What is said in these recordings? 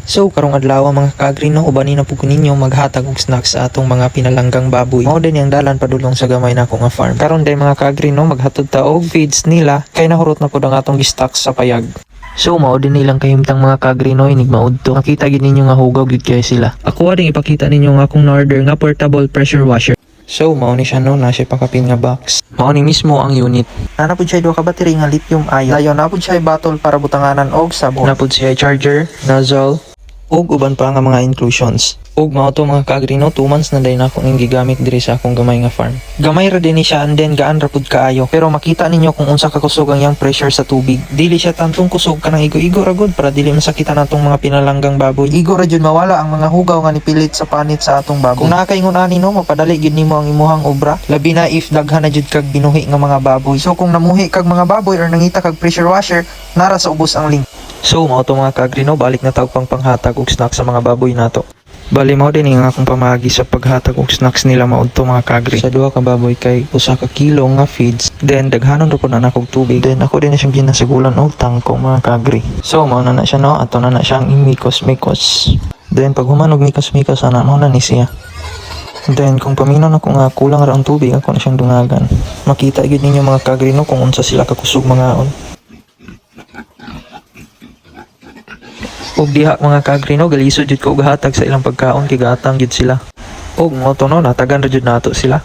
So karong adlaw mga kaagri no, ubani na pud ninyo maghatag og snacks sa atong mga pinalanggang baboy. Mao din yang dalan padulong sa gamay nako nga farm. Karon day mga kaagri no, maghatod ta og feeds nila kay nahurot na pud ang atong gi-stock sa payag. So mao din nilang kahimtang mga kaagri no, inig maudto. Makita gid ninyo nga hugaw gid kay sila. Ako ding ipakita ninyo nga akong na-order nga portable pressure washer. So mao ni siya no, na siya pakapin nga box. Mao ni mismo ang unit. Na pud siya duha ka battery nga lithium ion. Dayon na pud siya bottle para butanganan og sabon. Na pud siya charger, nozzle, ug uban pa nga mga inclusions. Ug mao to mga kaagri no, 2 months na day na akong gigamit diri sa akong gamay nga farm. Gamay ra din ni siya and then gaan ra pud kaayo. Pero makita ninyo kung unsa ka kusog ang yang pressure sa tubig. Dili siya tantong kusog kanang igo-igo ra gud para dili masakitan natong mga pinalanggang baboy. Igo ra jud mawala ang mga hugaw nga nipilit sa panit sa atong baboy. Kung nakaingon ani no, mapadali gid nimo ang imuhang obra. Labi na if daghan na jud kag binuhi nga mga baboy. So kung namuhi kag mga baboy or nangita kag pressure washer, nara sa ubos ang link. So mao to mga kaagri no, balik na tawag panghatag og snack sa mga baboy nato. Bali mao din ang akong pamagi sa paghatag og snacks nila maudto mga kaagri. Sa duha ka baboy kay usa ka kilo nga feeds. Then daghanon ra pud na akong tubig. Then ako din na siyang ginasigulan og tangko mga kaagri. So mao na siya no, ato na siyang imikos-mikos. Then pag human og mikos-mikos ana mao na ni siya. Then kung paminaw na ko nga kulang ra ang tubig, ako na siyang dungagan. Makita gid ninyo mga kaagri no kung unsa sila kakusog mangaon. Og diha mga kaagri no, galisod jud ko og hatag sa ilang pagkaon kay gatang jud sila. Og mo to no, natagan ra jud nato sila.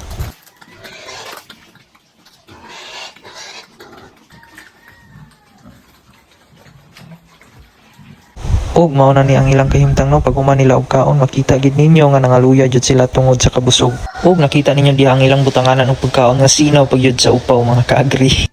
Og mao na ni ang ilang kahimtang no, pag human nila og kaon makita gid ninyo nga nangaluya jud sila tungod sa kabusog. Og nakita ninyo diha ang ilang butanganan og pagkaon nga sinaw pag jud sa upaw mga kaagri.